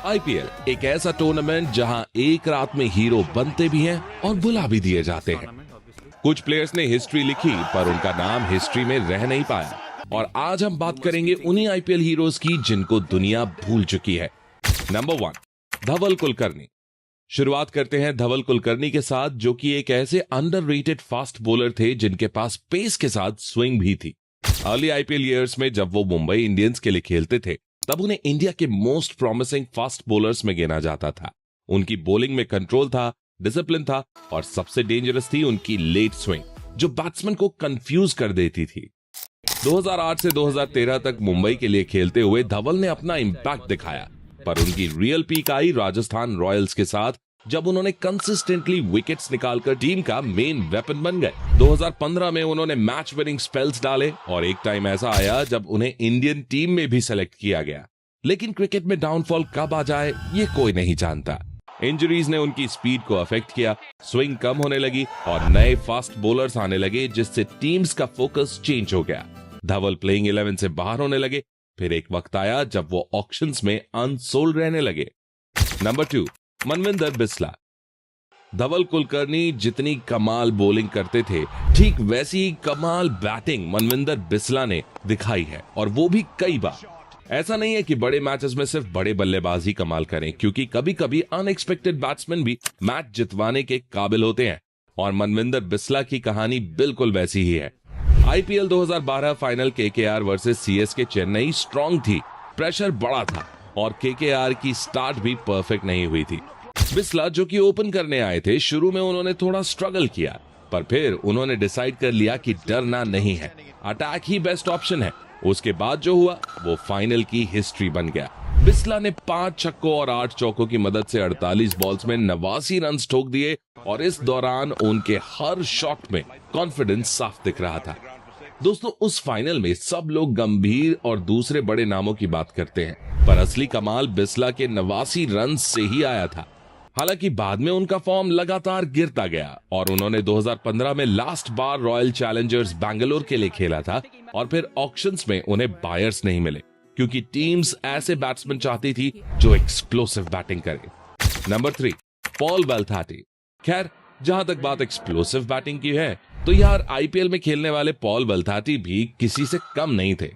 IPL एक ऐसा tournament जहां एक रात में हीरो बनते भी हैं और बुला भी दिए जाते हैं। कुछ प्लेयर्स ने हिस्ट्री लिखी पर उनका नाम हिस्ट्री में रह नहीं पाया, और आज हम बात करेंगे उन्हीं आईपीएल हीरोज की जिनको दुनिया भूल चुकी है। नंबर 1, धवल कुलकर्णी। शुरुआत करते हैं धवल कुलकर्णी के साथ, जो कि एक ऐसे अंडररेटेड फास्ट बॉलर थे जिनके पास पेस के साथ स्विंग भी थी। अर्ली आईपीएल ईयर्स में जब वो मुंबई इंडियंस के लिए खेलते थे तब उन्हें इंडिया के मोस्ट प्रॉमिसिंग फास्ट बॉलर्स में गिना जाता था। उनकी बॉलिंग में कंट्रोल था, डिसिप्लिन था, और सबसे डेंजरस थी उनकी लेट स्विंग, जो बैट्समैन को कंफ्यूज कर देती थी। 2008 से 2013 तक मुंबई के लिए खेलते हुए धवल ने अपना इंपैक्ट दिखाया, पर उनकी रियल पीक आई राजस्थान रॉयल्स के साथ, जब उन्होंने कंसिस्टेंटली विकेट्स निकालकर टीम का मेन वेपन बन गए। 2015 में उन्होंने मैच विनिंग स्पेल्स डाले, और एक टाइम ऐसा आया जब उन्हें इंडियन टीम में भी सेलेक्ट किया गया। लेकिन क्रिकेट में डाउनफॉल कब आ जाए ये कोई नहीं जानता। इंजरीज ने उनकी स्पीड को अफेक्ट किया, स्विंग कम होने लगी और नए फास्ट बॉलर्स आने लगे, जिससे टीम्स का फोकस चेंज हो गया। धवल प्लेइंग 11 से बाहर होने लगे। फिर एक वक्त आया जब वो ऑक्शंस में अनसोल्ड रहने लगे। नंबर 2, मनविंदर बिस्ला। धवल कुलकर्णी जितनी कमाल बॉलिंग करते थे, ठीक वैसी ही कमाल बैटिंग मनविंदर बिस्ला ने दिखाई है, और वो भी कई बार। ऐसा नहीं है कि बड़े मैचेस में सिर्फ बड़े बल्लेबाज ही कमाल करें, क्योंकि कभी कभी अनएक्सपेक्टेड बैट्समैन भी मैच जितवाने के काबिल होते हैं, और मनविंदर बिस्ला की कहानी बिल्कुल वैसी ही है। IPL 2012 final KKR versus CSK Chennai strong थी, प्रेशर बड़ा था, और केकेआर की स्टार्ट भी परफेक्ट नहीं हुई थी। बिस्ला जो कि ओपन करने आए थे, शुरू में उन्होंने थोड़ा स्ट्रगल किया, पर फिर उन्होंने डिसाइड कर लिया कि डरना नहीं है, अटैक ही बेस्ट ऑप्शन है। उसके बाद जो हुआ वो फाइनल की हिस्ट्री बन गया। बिस्ला ने 5 छक्कों और 8 चौकों की मदद से 48 बॉल्स में 89 रन ठोक दिए, और इस दौरान उनके हर शॉट में कॉन्फिडेंस साफ दिख रहा था। दोस्तों, उस फाइनल में सब लोग गंभीर और दूसरे बड़े नामों की बात करते हैं, पर असली कमाल बिस्ला के 89 रन से ही आया था। हालांकि बाद में उनका फॉर्म लगातार गिरता गया, और उन्होंने 2015 में लास्ट बार रॉयल चैलेंजर्स बैंगलोर के लिए खेला था, और फिर ऑक्शंस में उन्हें बायर्स नहीं मिले, क्योंकि टीम्स ऐसे बैट्समैन चाहती थी जो एक्सप्लोसिव बैटिंग करे। नंबर 3, पॉल बेल्थाटी। खैर, जहां तक बात एक्सप्लोसिव बैटिंग की है, तो यार आईपीएल में खेलने वाले पॉल बेल्थाटी भी किसी से कम नहीं थे,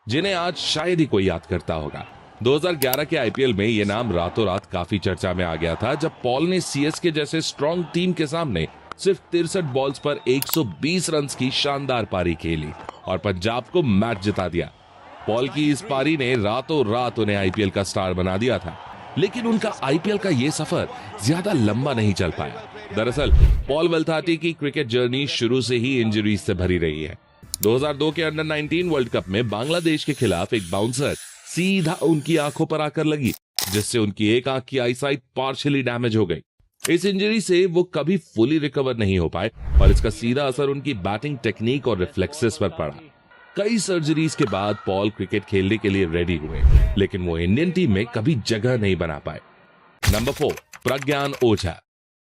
जिन्हें आज शायद ही कोई याद करता होगा। 2011 के आईपीएल में ये नाम रातों रात काफी चर्चा में आ गया था, जब पॉल ने सीएसके जैसे स्ट्रॉन्ग टीम के सामने सिर्फ 63 बॉल्स पर 120 रन की शानदार पारी खेली और पंजाब को मैच जिता दिया। पॉल की इस पारी ने रातों रात उन्हें आईपीएल का स्टार बना दिया था, लेकिन उनका आईपीएल का ये सफर ज्यादा लंबा नहीं चल पाया। दरअसल पॉल बेल्थाटी की क्रिकेट जर्नी शुरू से ही इंजरीज से भरी रही है। 2002 के अंडर 19 वर्ल्ड कप में बांग्लादेश के खिलाफ एक बाउंसर सीधा उनकी आंखों पर आकर लगी, जिससे उनकी एक आंख की आईसाइट पार्शियली डैमेज हो गई। इस इंजरी से वो कभी फुली रिकवर नहीं हो पाए, और इसका सीधा असर उनकी बैटिंग टेक्निक और रिफ्लेक्सेस पर पड़ा। कई सर्जरीज के बाद पॉल क्रिकेट खेलने के लिए रेडी हुए, लेकिन वो इंडियन टीम में कभी जगह नहीं बना पाए। Number 4, Pragyan Ojha.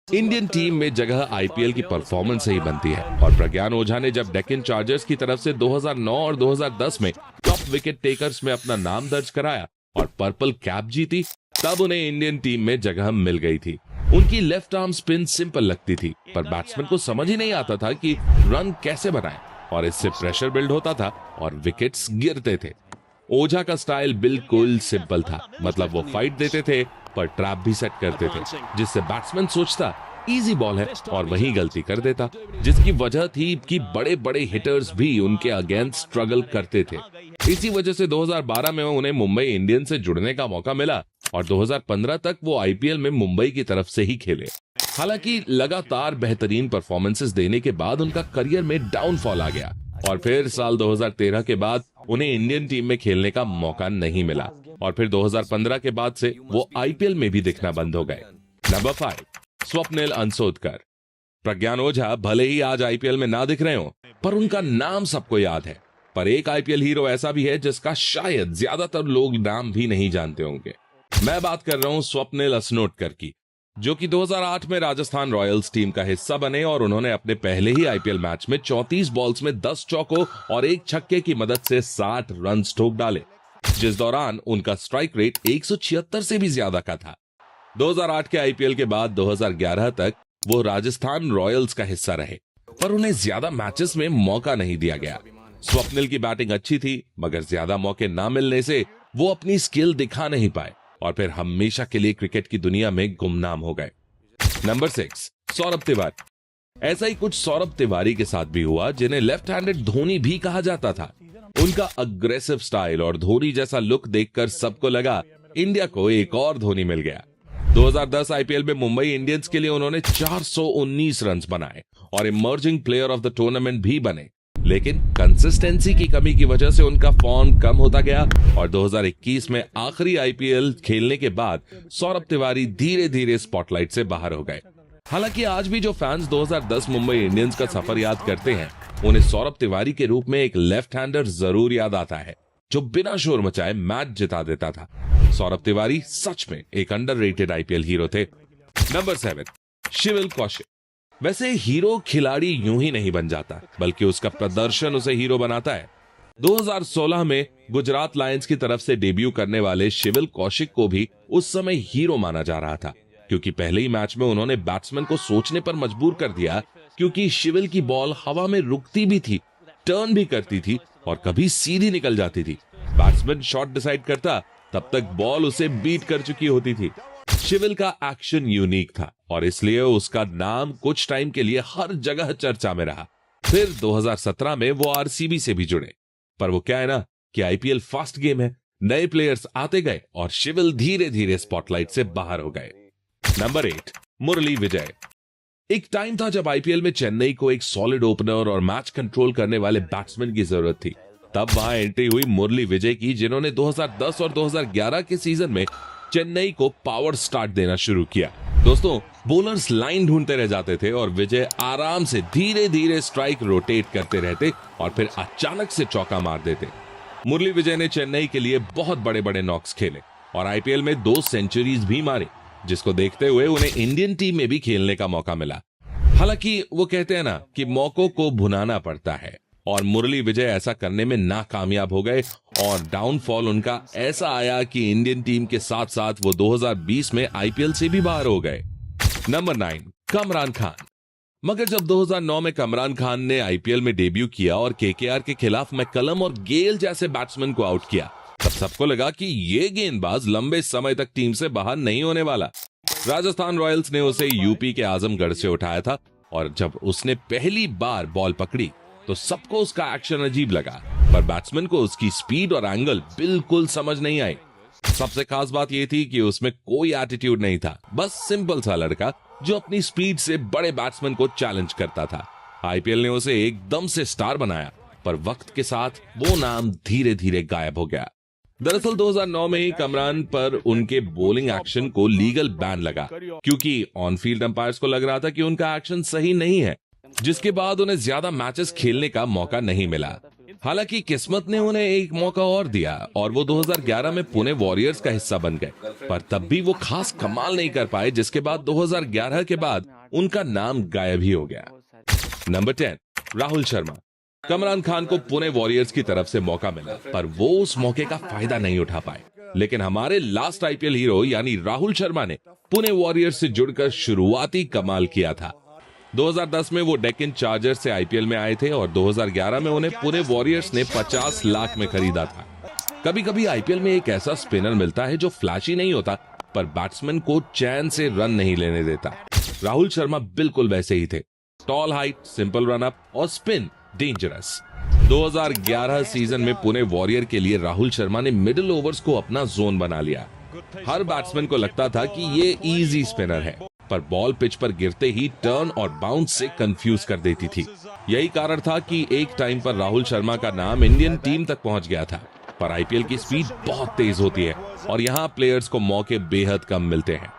Indian team में जगह आईपीएल की परफॉर्मेंस से ही बनती है, और प्रज्ञान ओझा ने जब डेक्कन चार्जर्स की तरफ से 2009 और 2010 में टॉप विकेट टेकर्स में अपना नाम दर्ज कराया और पर्पल कैप जीती, तब उन्हें इंडियन टीम में जगह मिल गई थी। उनकी लेफ्ट आर्म स्पिन सिंपल लगती थी, पर बैट्समैन को समझ ही नहीं आता था कि रन कैसे बनाएं, और इससे प्रेशर बिल्ड होता था और विकेट्स गिरते थे। ओझा का स्टाइल बिल्कुल सिंपल था, मतलब वो फाइट देते थे पर ट्रैप भी सेट करते थे, जिससे बैट्समैन सोचता इजी बॉल है और वही गलती कर देता, जिसकी वजह थी कि बड़े बड़े हिटर्स भी उनके अगेंस्ट स्ट्रगल करते थे। इसी वजह से 2012 में उन्हें मुंबई इंडियंस से जुड़ने का मौका मिला, और 2015 तक वो आईपीएल में मुंबई की तरफ से ही खेले। हालांकि लगातार बेहतरीन परफॉर्मेंसेस देने के बाद उनका करियर में डाउनफॉल आ गया, और फिर साल 2013 के बाद उन्हें इंडियन टीम में खेलने का मौका नहीं मिला, और फिर 2015 के बाद से वो आईपीएल में भी दिखना बंद हो गए। नंबर 5, स्वप्निल अंसोदकर। प्रज्ञान ओझा भले ही आज आईपीएल में ना दिख रहे हो, पर उनका नाम सबको याद है। पर एक आईपीएल हीरो ऐसा भी है जिसका शायद ज्यादातर लोग नाम भी नहीं जानते होंगे। मैं बात कर रहा हूं स्वप्निल असनोडकर की, जो कि 2008 में राजस्थान रॉयल्स टीम का हिस्सा बने, और उन्होंने अपने पहले ही आईपीएल मैच में 34 बॉल्स में 10 चौकों और 1 छक्के की मदद से 60 रन ठोक डाले। जिस दौरान उनका स्ट्राइक रेट 176 से भी ज्यादा का था। 2008 के आईपीएल के बाद 2011 तक वो राजस्थान रॉयल्स का हिस्सा रहे, पर उन्हें ज्यादा मैचेस में मौका नहीं दिया गया। स्वप्निल की बैटिंग अच्छी थी, मगर ज्यादा मौके ना मिलने से वो अपनी स्किल दिखा नहीं पाए और फिर हमेशा के लिए क्रिकेट की दुनिया में गुमनाम हो गए। नंबर 6, सौरभ तिवारी। ऐसा ही कुछ सौरभ तिवारी के साथ भी हुआ, जिन्हें लेफ्ट हैंडेड धोनी भी कहा जाता था। उनका अग्रेसिव स्टाइल और धोनी जैसा लुक देखकर सबको लगा इंडिया को एक और धोनी मिल गया। 2010 आईपीएल में मुंबई इंडियंस के लिए उन्होंने 419 रन बनाए और emerging player of the tournament भी बने, लेकिन कंसिस्टेंसी की कमी की वजह से उनका फॉर्म कम होता गया और 2021 में आखिरी आईपीएल खेलने के बाद सौरभ तिवारी धीरे धीरे स्पॉटलाइट से बाहर हो गए। हालांकि आज भी जो फैंस 2010 मुंबई इंडियंस का सफर याद करते हैं, उन्हें सौरभ तिवारी के रूप में एक लेफ्ट हैंडर जरूर याद आता है जो बिना शोर मचाए मैच जिता देता था। सौरभ तिवारी सच में एक अंडररेटेड आईपीएल हीरो थे। नंबर 7, शिविल कौशिक। वैसे हीरो खिलाड़ी यूं ही नहीं बन जाता, बल्कि उसका प्रदर्शन उसे हीरो बनाता है। 2016 में गुजरात लायंस की तरफ से डेब्यू करने वाले शिविल कौशिक को भी उस समय हीरो माना जा रहा था, क्योंकि पहले ही मैच में उन्होंने बैट्समैन को सोचने पर मजबूर कर दिया, क्योंकि शिविल की बॉल हवा में रुकती भी थी, टर्न भी करती थी और कभी सीधी निकल जाती थी। बैट्समैन शॉट डिसाइड करता, तब तक बॉल उसे बीट कर चुकी होती थी। शिविल का एक्शन यूनिक था और इसलिए उसका नाम कुछ टाइम के लिए हर जगह चर्चा में रहा। फिर 2017 में वो आरसीबी से भी जुड़े, पर वो क्या है ना कि आईपीएल फास्ट गेम है, नए प्लेयर्स आते गए और शिविल धीरे धीरे स्पॉटलाइट से बाहर हो गए। नंबर 8, मुरली विजय। एक टाइम था जब आईपीएल में चेन्नई को एक सॉलिड ओपनर और मैच कंट्रोल करने वाले बैट्समैन की जरूरत थी। तब वहां एंट्री हुई मुरली विजय की, जिन्होंने 2010 और 2011 के सीजन में चेन्नई को पावर स्टार्ट देना शुरू किया। दोस्तों, बॉलर्स लाइन ढूंढते रह जाते थे और विजय आराम से धीरे धीरे स्ट्राइक रोटेट करते रहते और फिर अचानक से चौका मार देते। मुरली विजय ने चेन्नई के लिए बहुत बड़े बड़े नॉक्स खेले और आईपीएल में 2 सेंचुरीज भी मारे, जिसको देखते हुए उन्हें इंडियन टीम में भी खेलने का मौका मिला। हालांकि वो कहते हैं ना कि मौकों को भुनाना पड़ता है, और मुरली विजय ऐसा करने में नाकामयाब हो गए और डाउनफॉल उनका ऐसा आया कि इंडियन टीम के साथ साथ वो 2020 में आईपीएल से भी बाहर हो गए। नंबर 9, कमरान खान। मगर जब 2009 में कमरान खान ने आईपीएल में डेब्यू किया और केकेआर के खिलाफ मैकलम और गेल जैसे बैट्समैन को आउट किया, तब सबको लगा कि ये गेंदबाज लंबे समय तक टीम से बाहर नहीं होने वाला। राजस्थान रॉयल्स ने उसे यूपी के आजमगढ़ से उठाया था और जब उसने पहली बार बॉल पकड़ी तो सबको उसका एक्शन अजीब लगा, पर बैट्समैन को उसकी स्पीड और एंगल बिल्कुल समझ नहीं आई। सबसे खास बात यह थी कि उसमें कोई एटीट्यूड नहीं था, बस सिंपल सा लड़का जो अपनी स्पीड से बड़े बैट्समैन को चैलेंज करता था। आईपीएल ने उसे एकदम से स्टार बनाया, पर वक्त के साथ वो नाम धीरे धीरे गायब हो गया। दरअसल 2009 में ही कमरान पर उनके बॉलिंग एक्शन को लीगल बैन लगा, क्योंकि ऑन फील्ड अंपायर्स को लग रहा था कि उनका एक्शन सही नहीं है, जिसके बाद उन्हें ज्यादा मैचेस खेलने का मौका नहीं मिला। हालांकि किस्मत ने उन्हें एक मौका और दिया और वो 2011 में पुणे वॉरियर्स का हिस्सा बन गए, पर तब भी वो खास कमाल नहीं कर पाए, जिसके बाद 2011 के बाद उनका नाम गायब ही हो गया। नंबर 10, राहुल शर्मा। कमरान खान को पुणे वॉरियर्स की तरफ से मौका मिला, पर वो उस मौके का फायदा नहीं उठा पाए। लेकिन हमारे लास्ट आईपीएल हीरो यानी राहुल शर्मा ने पुणे वॉरियर्स से जुड़कर शुरुआती कमाल किया था। 2010 में वो डेक्कन चार्जर्स से आईपीएल में आए थे और 2011 में उन्हें पुणे वॉरियर्स ने 50 लाख में खरीदा था। कभी कभी आईपीएल में एक ऐसा स्पिनर मिलता है जो फ्लैशी नहीं होता, पर बैट्समैन को चैन से रन नहीं लेने देता। राहुल शर्मा बिल्कुल वैसे ही थे। Tall height, simple run up और स्पिन डेंजरस। 2011 सीजन में पुणे वॉरियर के लिए राहुल शर्मा ने मिडिल ओवर्स को अपना जोन बना लिया। हर बैट्समैन को लगता था कि ये इजी स्पिनर है, पर बॉल पिच पर गिरते ही टर्न और बाउंस से कंफ्यूज कर देती थी। यही कारण था कि एक टाइम पर राहुल शर्मा का नाम इंडियन टीम तक पहुंच गया था। पर आईपीएल की स्पीड बहुत तेज होती है और यहाँ प्लेयर्स को मौके बेहद कम मिलते हैं।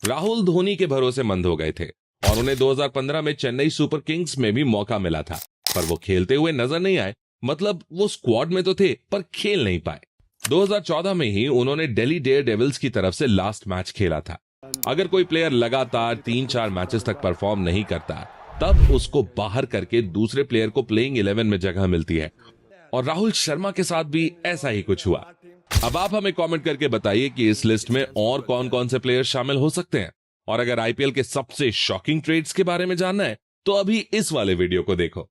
राहुल धोनी के भरोसे मंद हो गए थे और उन्हें 2015 में चेन्नई सुपर किंग्स में भी मौका मिला था, पर वो खेलते हुए नजर नहीं आए। मतलब वो स्क्वाड में तो थे पर खेल नहीं पाए। 2014 में ही उन्होंने दिल्ली डेयरडेविल्स की तरफ से लास्ट मैच खेला था। अगर कोई प्लेयर लगातार 3-4 मैचेस तक परफॉर्म नहीं करता, तब उसको बाहर करके दूसरे प्लेयर को प्लेइंग 11 में जगह मिलती है, और राहुल शर्मा के साथ भी ऐसा ही कुछ हुआ। अब आप हमें कमेंट करके बताइए कि इस लिस्ट में और कौन कौन से प्लेयर्स शामिल हो सकते हैं। और अगर आईपीएल के सबसे शॉकिंग ट्रेड्स के बारे में जानना है तो अभी इस वाले वीडियो को देखो।